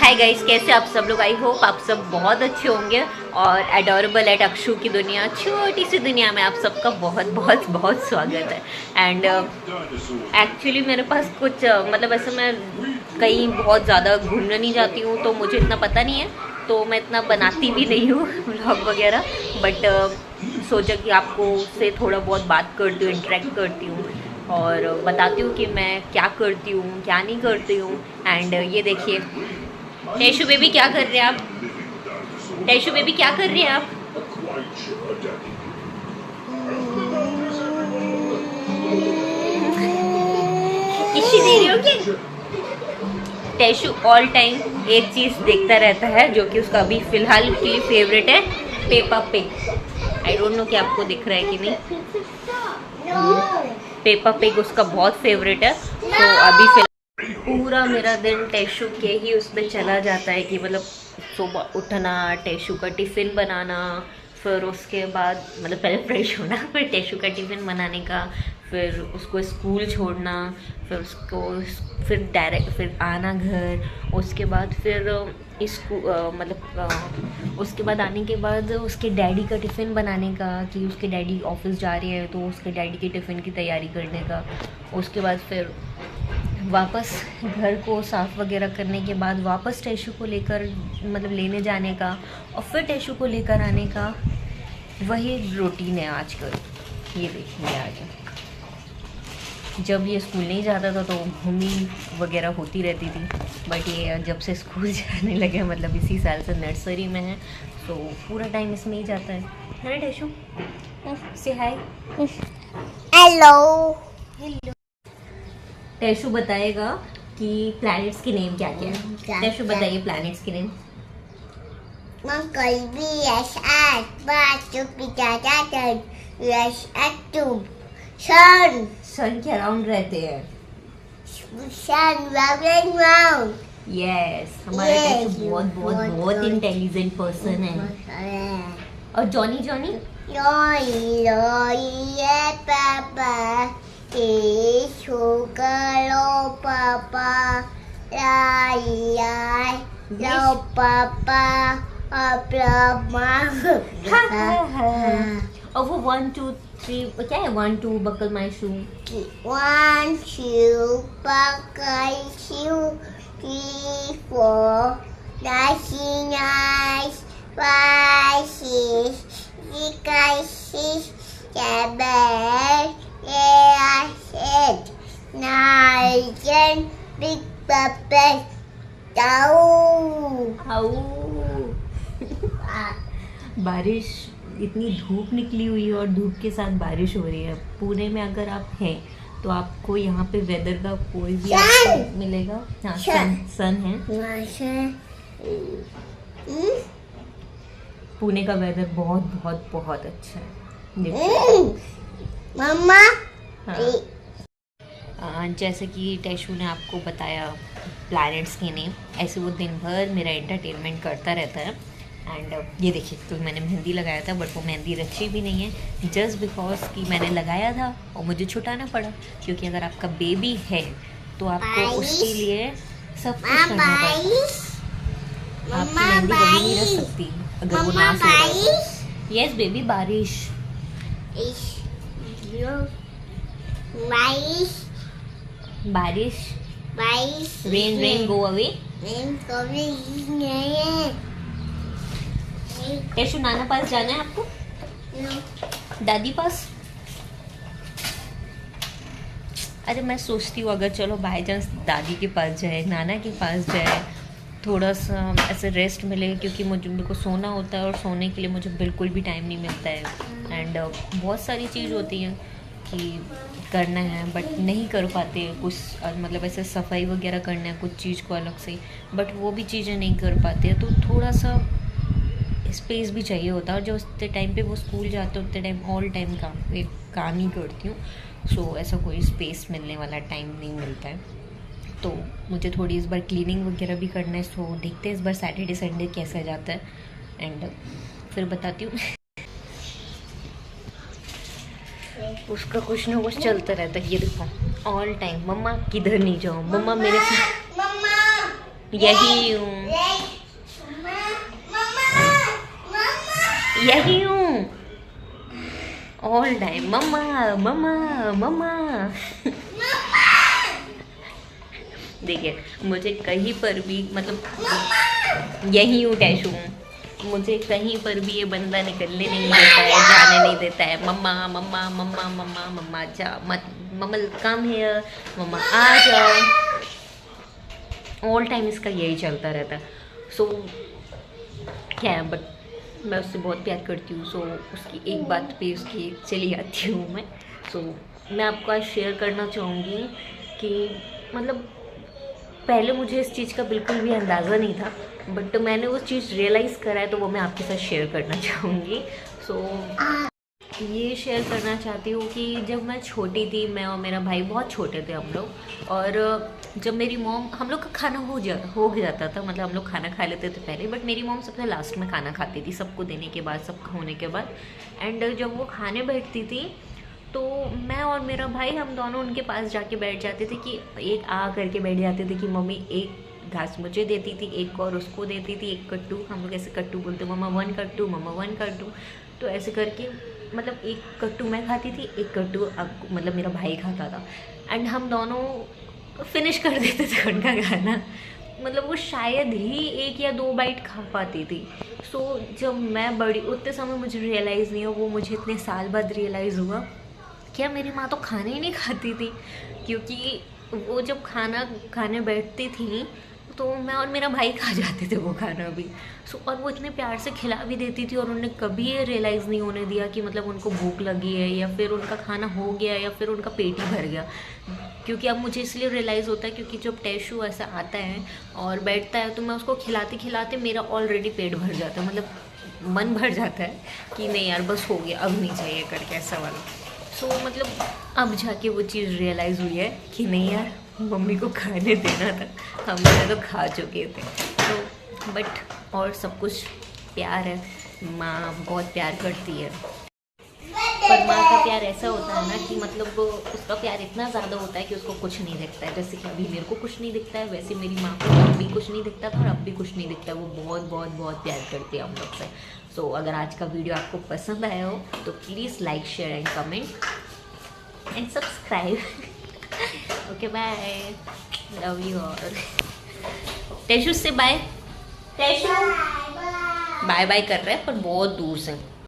Hi guys, कैसे आप सब लोग। आई होप आप सब बहुत अच्छे होंगे। और एडोरेबल एट अक्षु की दुनिया, छोटी सी दुनिया में आप सबका बहुत बहुत बहुत स्वागत है। एंड एक्चुअली मेरे पास कुछ मतलब ऐसे मैं कहीं बहुत ज़्यादा घूमने नहीं जाती हूँ, तो मुझे इतना पता नहीं है, तो मैं इतना बनाती भी नहीं हूँ व्लॉग वगैरह। बट सोचा कि आपको से थोड़ा बहुत बात करती हूँ, इंटरेक्ट करती हूँ और बताती हूँ कि मैं क्या करती हूँ क्या नहीं करती हूँ। एंड ये देखिए, टैशू बेबी क्या कर रहे हैं आप? टैशू बेबी क्या कर रहे हैं आप? किसी दे रही हो क्या? टैशू ऑल टाइम एक चीज देखता रहता है जो कि उसका अभी फिलहाल के लिए फेवरेट है, Peppa pig. I don't know कि आपको दिख रहा है कि नहीं। पेपा पिग उसका बहुत फेवरेट है। तो अभी फिलहाल पूरा मेरा दिन टैशू के ही उसमें चला जाता है कि मतलब सुबह उठना, टैशू का टिफ़िन बनाना, फिर उसके बाद मतलब पहले फ्रेश होना, फिर टैशू का टिफ़िन बनाने का, फिर उसको स्कूल छोड़ना, फिर उसको फिर डायरेक्ट फिर आना घर, उसके बाद फिर उसके बाद आने के बाद उसके डैडी का टिफ़िन बनाने का कि उसके डैडी ऑफिस जा रहे हैं तो उसके डैडी के टिफ़िन की तैयारी करने का। उसके बाद फिर वापस घर को साफ़ वगैरह करने के बाद वापस टैशू को लेकर मतलब लेने जाने का, और फिर टैशू को लेकर आने का। वही रूटीन है आजकल। ये देखिए, आज जब ये स्कूल नहीं जाता था तो घूमी वगैरह होती रहती थी, बट ये जब से स्कूल जाने लगे, मतलब इसी साल से नर्सरी में है, तो पूरा टाइम इसमें ही जाता है ना टैशू? से हाय। हेलो। हेलो। टैशू बताएगा कि प्लैनेट्स के नेम क्या क्या है। टैशू बताइए प्लैनेट्स के नेम। सन सन के अराउंड रहते हैं। यस, हमारा टैशू बहुत बहुत बहुत इंटेलिजेंट पर्सन है। और जॉनी जॉनी पापा पापा लो पापा और वो 1 2 3 क्या है? 1 2 बकल माई शू, 1 2 buckle shoe 3 4 9 5 6 6 7 8 9 10 big papa बारिश, इतनी धूप निकली हुई है और धूप के साथ बारिश हो रही है। पुणे में अगर आप हैं तो आपको यहाँ पे वेदर का कोई भी आपको मिलेगा। हाँ, सन है। पुणे का वेदर बहुत बहुत बहुत अच्छा है। देखो मम्मा। हाँ, जैसे कि टैशू ने आपको बताया प्लैनेट्स के नेम, ऐसे वो दिन भर मेरा एंटरटेनमेंट करता रहता है। एंड ये देखिए, तो मैंने मेहंदी लगाया था, बट वो मेहंदी रची भी नहीं है, जस्ट बिकॉज कि मैंने लगाया था और मुझे छुटाना पड़ा। क्योंकि अगर आपका बेबी है तो आपको उसके लिए सब कुछ करना पड़ता है। आपकी मेहंदी कभी नहीं रच सकती अगर वो ना सो। यस बेबी, बारिश बारिश रेन रेन गो अवे। टैशू नाना पास जाना है आपको? दादी पास? अरे मैं सोचती हूँ अगर चलो बाई चांस दादी के पास जाए, नाना के पास जाए, थोड़ा सा ऐसे रेस्ट मिले, क्योंकि मेरे को सोना होता है और सोने के लिए मुझे बिल्कुल भी टाइम नहीं मिलता है। एंड बहुत सारी चीज़ होती है कि करना है बट नहीं कर पाते कुछ, मतलब ऐसे सफाई वगैरह करना है कुछ चीज़ को अलग से, बट वो भी चीज़ें नहीं कर पाते, तो थोड़ा सा स्पेस भी चाहिए होता है। और जो उतने टाइम पे वो स्कूल जाते हैं उतने टाइम ऑल टाइम काम ही करती हूँ, सो ऐसा कोई स्पेस मिलने वाला टाइम नहीं मिलता है। तो मुझे थोड़ी इस बार क्लीनिंग वगैरह भी करना है, सो देखते हैं इस बार सैटरडे संडे कैसा जाता है, एंड फिर बताती हूँ। उसका कुछ ना कुछ चलता रहता है। ये देखो ऑल टाइम, मम्मा किधर नहीं जाओ, मम्मा मेरे साथ, यही हूँ, यही हूँ ऑल टाइम। मम्मा मम्मा मम्मा। देखिए मुझे कहीं पर भी मतलब यही हूँ टैशू, मुझे कहीं पर भी ये बंदा निकलने नहीं देता है, जाने नहीं देता है। मम्मा मम्मा मम्मा मम्मा मम्मा जा मत, मम्मा कम हियर, मम्मा आ जाओ। ऑल टाइम इसका यही चलता रहता है। सो क्या है, बट मैं उससे बहुत प्यार करती हूँ। सो उसकी एक बात पे उसकी चली आती हूँ मैं। सो मैं आपको आज शेयर करना चाहूँगी कि मतलब पहले मुझे इस चीज़ का बिल्कुल भी अंदाज़ा नहीं था, बट मैंने वो चीज़ रियलाइज़ करा है, तो वो मैं आपके साथ शेयर करना चाहूँगी। सो ये शेयर करना चाहती हूँ कि जब मैं छोटी थी, मैं और मेरा भाई बहुत छोटे थे हम लोग, और जब मेरी मॉम, हम लोग का खाना हो जाता था, मतलब हम लोग खाना खा लेते थे पहले, बट मेरी मॉम सबसे लास्ट में खाना खाती थी, सबको देने के बाद, सबका होने के बाद। एंड जब वो खाने बैठती थी तो मैं और मेरा भाई हम दोनों उनके पास जाके बैठ जाते थे कि एक आ करके बैठ जाते थे कि मम्मी एक घास मुझे देती थी, एक और उसको देती थी, एक कट्टू, हम लोग ऐसे कट्टू बोलते, मम्मा 1 कट्टू, मम्मा 1 कट्टू। तो ऐसे करके मतलब एक कट्टू मैं खाती थी, एक कट्टू मतलब मेरा भाई खाता था, एंड हम दोनों फिनिश कर देते थे उनका खाना। मतलब वो शायद ही 1 या 2 बाइट खा पाती थी। सो जब मैं बड़ी, उतने समय मुझे रियलाइज़ नहीं हुआ, वो मुझे इतने साल बाद रियलाइज़ हुआ क्या मेरी माँ तो खाना ही नहीं खाती थी, क्योंकि वो जब खाना खाने बैठती थी तो मैं और मेरा भाई खा जाते थे वो खाना भी। सो और वो इतने प्यार से खिला भी देती थी, और उन्हें कभी ये रियलाइज़ नहीं होने दिया कि मतलब उनको भूख लगी है, या फिर उनका खाना हो गया, या फिर उनका पेट ही भर गया। क्योंकि अब मुझे इसलिए रियलाइज़ होता है क्योंकि जब टैशू ऐसा आता है और बैठता है तो मैं उसको खिलाते खिलाते मेरा ऑलरेडी पेट भर जाता है, मतलब मन भर जाता है कि नहीं यार बस हो गया, अब नहीं चाहिए करके, ऐसा वाला। सो मतलब अब जाके वो चीज़ रियलाइज़ हुई है कि नहीं यार मम्मी को खाने देना था, हमने तो खा चुके थे। तो बट और सब कुछ प्यार है, माँ बहुत प्यार करती है, पर माँ का प्यार ऐसा होता है ना कि मतलब उसका प्यार इतना ज़्यादा होता है कि उसको कुछ नहीं दिखता है। जैसे कि अभी मेरे को कुछ नहीं दिखता है, वैसे मेरी माँ को अब भी कुछ नहीं दिखता था और अब भी कुछ नहीं दिखता है। वो बहुत बहुत बहुत प्यार करती है हम लोग से। सो अगर आज का वीडियो आपको पसंद आया हो तो please like, share and comment and subscribe. Okay bye, love you all. Tashu से बाय, टैशू बाय बाय कर रहे हैं पर बहुत दूर से।